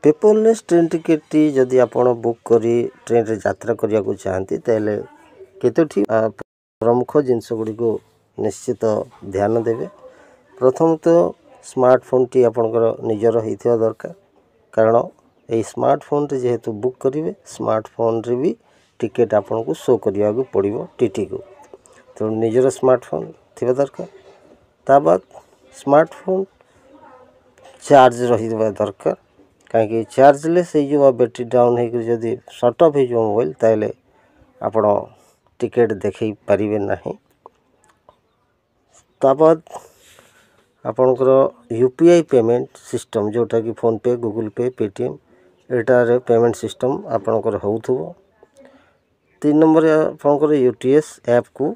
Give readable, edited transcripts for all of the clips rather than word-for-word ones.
Paperless train ticket T जदि आपण book करी ट्रेन रे यात्रा करिया को चाहती तेले केतोठी प्रमुख जिनस गुडी को निश्चित ध्यान देबे। प्रथम तो स्मार्टफोन टी आपनकर निजर हेथिया दरकार, कारण ए स्मार्टफोन रे जेहेतु बुक करिवे स्मार्टफोन रे भी टिकेट आपन को शो करिया को पड़िबो टीटी को, तो निजर स्मार्टफोन थिबा दरकार। ता बाद स्मार्टफोन चार्ज रही दरकार, कहीं चार्जलेस हो बैटरी डाउन हो जदि सट अफ हो मोबाइल ताले आपण टिकेट देखई पारिबे नहीं। ताबाद आपणकर यूपीआई पेमेंट सिस्टम जोटा कि फोन पे, गूगल पे, पेटीएम एटार पेमेंट सिस्टम आपणकर होउथबो। 3 नंबर आपणकर यूटीएस ऐप को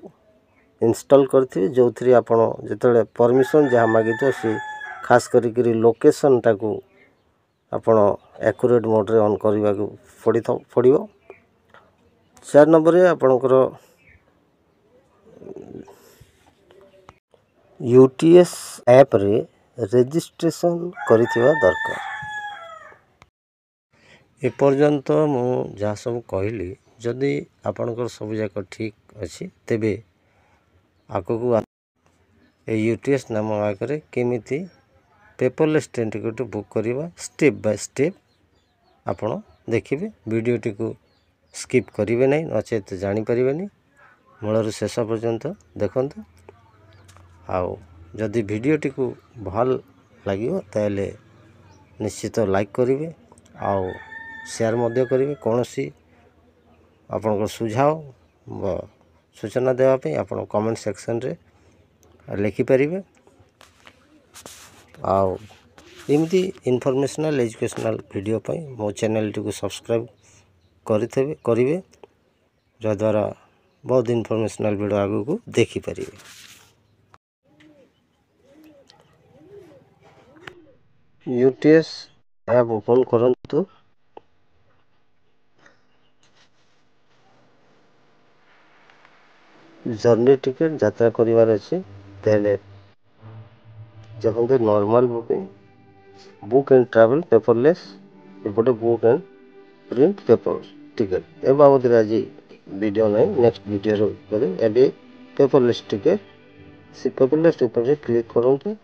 इंस्टॉल करथिबे, जो थ्री आपण जेतले परमिशन जहाँ मागितो से खास करी लोकेशन टाको आपण एक्यूरेट मोड रे ऑन करबा को पड़िबो। 4 नंबर रे आपणकर यूटीएस ऐप रे रजिस्ट्रेशन करिथिबा दरकार। ए पर्यंत मु जहाँ सब कहली जदि आपणकर सब जाक ठीक अछि तेबे आगकू ए यूटीएस नाम आगे केमिति पेपरलेस ट्रेन टिकेट बुक करवा स्टेप बाय स्टेप आपण देखिए। वीडियोटी को स्किप करेंगे नहीं, नचेत जानीपर मूलर शेष पर्यंत देखते। आउ जदि वीडियोटी को भल लगे ताले निश्चित लाइक करेंगे, आउ शेयर मध्य करेंगे। कौन सी आपन सुझाव व सूचना देवाई आप कमेंट सेक्शन रे लिखिपारे। आउ एमती इनफॉरमेशनल एजुकेशनल वीडियो पाई मो चैनल टी को सब्सक्राइब करेंगे, जद्वारा बहुत इनफॉरमेशनल वीडियो आगू को देखिपारे। यूटीएस ऐप ओपन करंतु। जर्नी टिकेट यात्रा करिवार अछि तेले जब normal book and travel paperless एपटे book and print paper ticket ए बाबद आज वीडियो नहीं, नेक्स्ट वीडियो रे पेपरलेस टिकेट से पेपरलेस ऊपर क्लिक करंतु।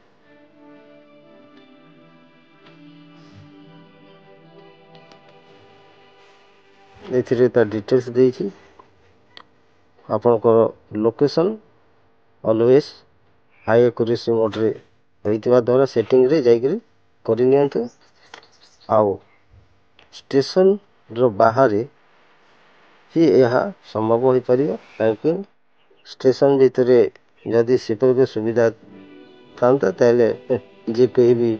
एथिरे ता डिटेल्स देछि। आपनकर location always high accuracy mode रे होइतबा द्वारा सेटिंग रे जाइकरी करि नियंतु। आउ स्टेशन रो बाहर ही यह संभव हो पारिबो, कहीं स्टेशन भीतर जदि सिपर के सुविधा था ताले जे कहीं भी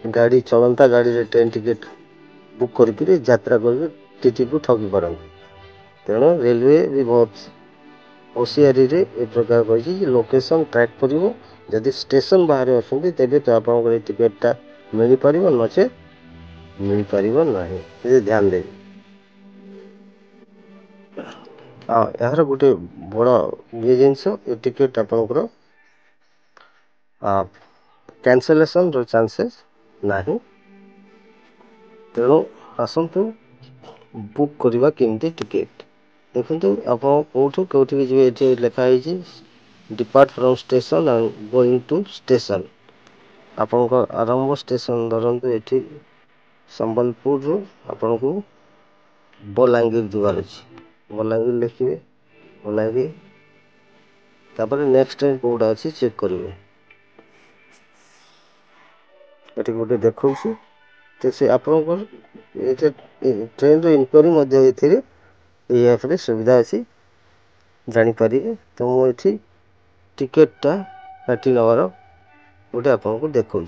गाड़ी चलता गाड़ी रे ट्रेन टिकेट बुक करके यात्रा कर टीटी को ठगी पारन। तेणु रेलवे भी बहुत होशियारी रे ए प्रकार कही लोकेशन ट्रैक करिवो। जदि स्टेशन बाहर अछंती तेबे तो आपन टिकेटटा मिल पारिबो, नचे मिल पारिबो नाही, ये ध्यान दे। यार गोटे बड़ ये जिनस ये टिकेट आपनकर कैंसलेशन रो चांसेस नाही। तेणु आसंतु बुक करवा केमती टिकेट देखो। आप कौटू कौटी जी लिखा है depart from station and going to station. आपण आरंभ स्टेशन धरतु ये संबलपुर रू आपण को बलांगीर दुआर अच्छी बलांगीर लिखे बलांगीर तापर नेक्स्ट ट्रेन कौटा अच्छी चेक करेंगे। ये गोटे देखा तो से आप ट्रेन इनक्वारी ये सुविधा अच्छी जानीपर। तो मुझे टिकेटा काटी नवार गोटे आपको देखा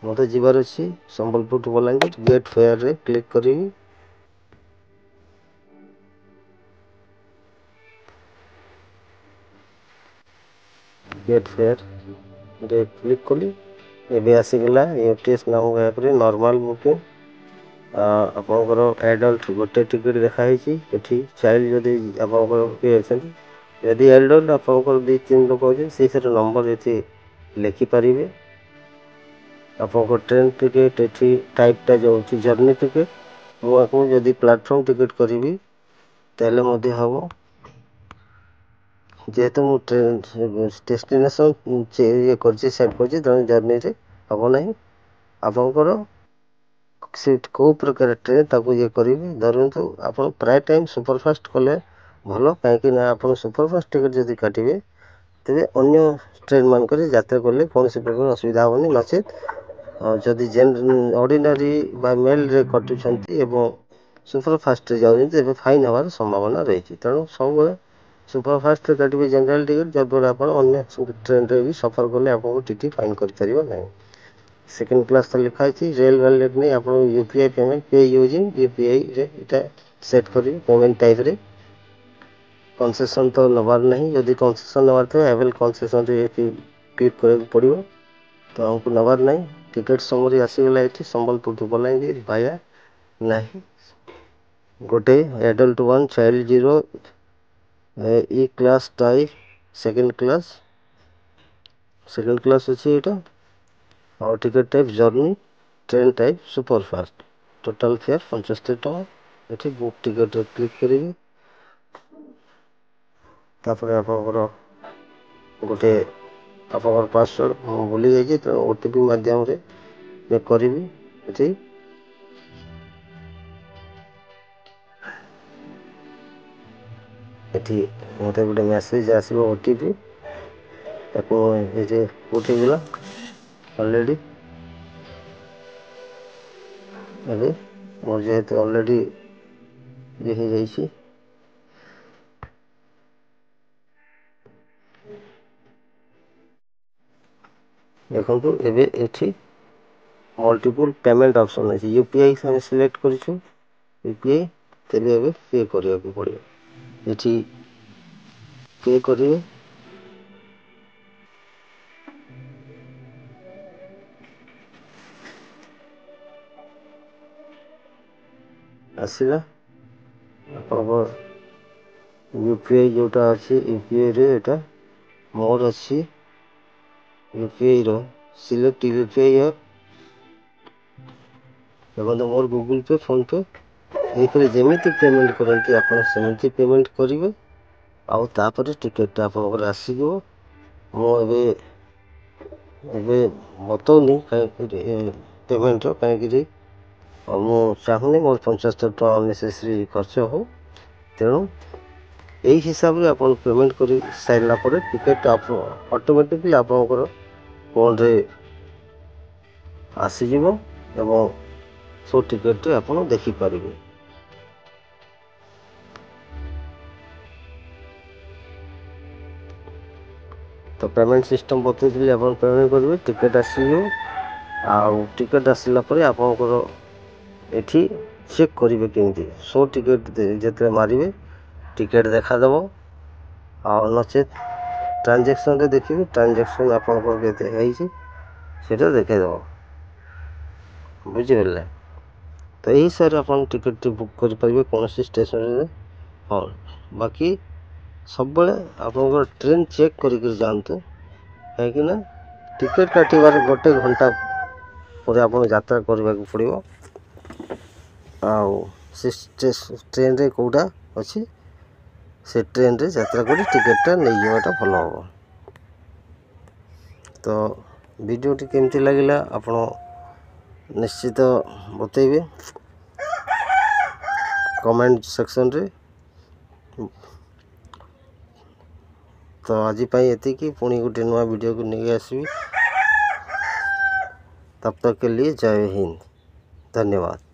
मत जीवार अच्छी Sambalpur to Balangir get fare रे क्लिक करी। गेट फेयर रे क्लिक कली एबे आसीगला यूटीएस नाम ऐप रे नॉर्मल बुकिंग। आपनकर एडल्ट गोटे टिकेट देखाई एठी चाइल्ड जदि आपनकर के अछन यदि एडल्ट आपनकर 2-3 लोक अछन से नंबर एठी लिखि परिबे। ଆପଣଙ୍କ ଟ୍ରେନ୍ ଟିକେଟ୍ ଏଠି ଟାଇପ୍ଟା ଯାଉଛି ଜର୍ଣ୍ଣି ଟିକେଟ୍। ମୁଁ ଆପଣଙ୍କୁ ଯଦି ପ୍ଲାଟଫର୍ମ ଟିକେଟ୍ କରିବି ତାହେଲେ ମଧ୍ୟ ହେବ। ଯେହେତୁ ମୁଁ ଟ୍ରେନ୍ ଡେଷ୍ଟିନେସନ୍ ଇଏ କରିଛି ସେଟ୍ କରିଛି, ତେଣୁ ଜର୍ଣ୍ଣିରେ ହେବ ନାହିଁ। ଆପଣଙ୍କର ସିଟ୍ କେଉଁ ପ୍ରକାର ଟ୍ରେନ୍ ତାକୁ ଇଏ କରିବି। ଧରନ୍ତୁ ଆପଣ ପ୍ରାୟ ଟାଇମ୍ ସୁପରଫାଷ୍ଟ କଲେ ଭଲ, କାହିଁକିନା ଆପଣ ସୁପରଫାଷ୍ଟ ଟିକେଟ୍ ଯଦି କାଟିବେ ତେବେ ଅନ୍ୟ ଟ୍ରେନ୍ ମାନଙ୍କରେ ଯାତ୍ରା କଲେ କୌଣସି ପ୍ରକାର ଅସୁବିଧା ହେବନି। ନଚେତ୍ ଯଦି ଅର୍ଡ଼ିନାରୀ ବା ମେଲ୍ରେ କଟୁଛନ୍ତି ଏବଂ ସୁପରଫାଷ୍ଟରେ ଯାଉଛନ୍ତି ତେବେ ଫାଇନ୍ ହେବାର ସମ୍ଭାବନା ରହିଛି। ତେଣୁ ସବୁବେଳେ ସୁପରଫାଷ୍ଟରେ କାଟିବେ ଜେନେରାଲ୍ ଟିକେଟ୍, ଯଦ୍ୱାରା ଆପଣ ଅନ୍ୟ ଟ୍ରେନ୍ରେ ବି ସଫର କଲେ ଆପଣଙ୍କୁ ଟିଟି ଫାଇନ୍ କରିପାରିବ ନାହିଁ। ସେକେଣ୍ଡ କ୍ଲାସ୍ ତ ଲେଖା ଅଛି। ରେଲ୍ ୱାଲେଟ୍ ନେଇ ଆପଣ UPI ପେମେଣ୍ଟ ପେ ୟୁଜିଂ UPIରେ ଏଇଟା ସେଟ୍ କରିବେ ପେମେଣ୍ଟ ଟାଇପ୍ରେ। କନସେସନ୍ ତ ନେବାର ନାହିଁ। ଯଦି କନସେସନ୍ ନେବାର ଥିବ ଆଭେଲ୍ କନସେସନ୍ରେ ଏଠି କ୍ଲିକ୍ କରିବାକୁ ପଡ଼ିବ, ତ ଆମକୁ ନେବାର ନାହିଁ। ଟିକେଟ୍ ସମୟରେ ଆସିଗଲା ଏଠି ସମ୍ବଲପୁର ଟୁ ବଲାଙ୍ଗୀର ଭାୟା ନାହିଁ। ଗୋଟେ ଆଡଲ୍ଟ 1 ଚାଇଲ୍ଡ 0 ଇ କ୍ଲାସ୍ ଟାଇପ୍ ସେକେଣ୍ଡ କ୍ଲାସ୍ ଅଛି ଏଇଟା। ଆଉ ticket type journey, train type superfast. Total fair 75 ଟଙ୍କା। ଏଠି ବୁକ୍ ଟିକେଟ୍ରେ କ୍ଲିକ୍ କରିବି। ତାପରେ ଆପଣଙ୍କର ଗୋଟେ ଆପଣଙ୍କର ପାସୱାର୍ଡ଼ ମୁଁ ଭୁଲି ଯାଇଛି, ତେଣୁ OTP ମାଧ୍ୟମରେ କରିବି। ଏଠି ମୋତେ ଗୋଟେ ମେସେଜ୍ ଆସିବ OTP, ତାକୁ ଏଠି ଉଠିଗଲା ଅଲରେଡ଼ି। ଏବେ ମୋର ଯେହେତୁ ଅଲରେଡ଼ି ଇଏ ହେଇଯାଇଛି, ଦେଖନ୍ତୁ ଏବେ ଏଠି ମଲ୍ଟିପୁଲ୍ ପେମେଣ୍ଟ ଅପସନ୍ ଅଛି। UPI ଆମେ ସିଲେକ୍ଟ କରିଛୁ UPI, ତେବେ ଏବେ ପେ କରିବାକୁ ପଡ଼ିବ। ଏଠି ପେ କରିବେ। ଆସିଲା ଆପଣଙ୍କ UPI ଯେଉଁଟା ଅଛି, UPIରେ ଏଇଟା ମୋର ଅଛି। UPIର ସିଲେକ୍ଟ UPI ଆପ୍। ଦେଖନ୍ତୁ ମୋର ଗୁଗୁଲ୍ ପେ, ଫୋନ୍ ପେ, ଏହିପରି ଯେମିତି ପେମେଣ୍ଟ କରନ୍ତି ଆପଣ ସେମିତି ପେମେଣ୍ଟ କରିବେ। ଆଉ ତାପରେ ଟିକେଟ୍ଟା ଆପଣଙ୍କର ଆସିଯିବ। ମୁଁ ଏବେ ବତାଉନି ପେମେଣ୍ଟର, କାହିଁକିରି ମୁଁ ଚାହୁଁନି ମୋର 75 ଟଙ୍କା ଅନନେସେସରି ଖର୍ଚ୍ଚ ହଉ। ତେଣୁ ଏହି ହିସାବରେ ଆପଣ ପେମେଣ୍ଟ କରି ସାରିଲା ପରେ ଟିକେଟ୍ ଅଟୋମେଟିକଲି ଆପଣଙ୍କର ଫୋନ୍ରେ ଆସିଯିବ ଏବଂ ସୋ ଟିକେଟ୍ରେ ଆପଣ ଦେଖିପାରିବେ। ତ ପେମେଣ୍ଟ ସିଷ୍ଟମ୍ ବତେଇଥିଲି, ଆପଣ ପେମେଣ୍ଟ କରିବେ, ଟିକେଟ୍ ଆସିଯିବ। ଆଉ ଟିକେଟ୍ ଆସିଲା ପରେ ଆପଣଙ୍କର ଏଠି ଚେକ୍ କରିବେ କେମିତି ସୋ ଟିକେଟ୍ ଯେତେବେଳେ ମାରିବେ ଟିକେଟ୍ ଦେଖାଦେବ। ଆଉ ନଚେତ୍ ଟ୍ରାଞ୍ଜାକ୍ସନ୍ରେ ଦେଖିବେ, ଟ୍ରାଞ୍ଜାକ୍ସନ୍ ଆପଣଙ୍କର କେତେ ହେଇଛି ସେଇଟା ଦେଖାଇଦେବ। ବୁଝିପାରିଲେ? ତ ଏହି ହିସାବରେ ଆପଣ ଟିକେଟ୍ଟି ବୁକ୍ କରିପାରିବେ କୌଣସି ଷ୍ଟେସନରେ। ହଁ, ବାକି ସବୁବେଳେ ଆପଣଙ୍କର ଟ୍ରେନ୍ ଚେକ୍ କରିକି ଯାଆନ୍ତୁ, କାହିଁକିନା ଟିକେଟ୍ କାଟିବାର 1 ଘଣ୍ଟା ପରେ ଆପଣ ଯାତ୍ରା କରିବାକୁ ପଡ଼ିବ। ଆଉ ସେ ଟ୍ରେନ୍ରେ କେଉଁଟା ଅଛି ସେ ଟ୍ରେନ୍ରେ ଯାତ୍ରା କରି ଟିକେଟ୍ଟା ନେଇଯିବାଟା ଭଲ ହେବ। ତ ଭିଡ଼ିଓଟି କେମିତି ଲାଗିଲା ଆପଣ ନିଶ୍ଚିତ ବତେଇବେ କମେଣ୍ଟ ସେକ୍ସନ୍ରେ। ତ ଆଜି ପାଇଁ ଏତିକି। ପୁଣି ଗୋଟେ ନୂଆ ଭିଡ଼ିଓକୁ ନେଇ ଆସିବି। तब तक के लिए जय हिंद, धन्यवाद।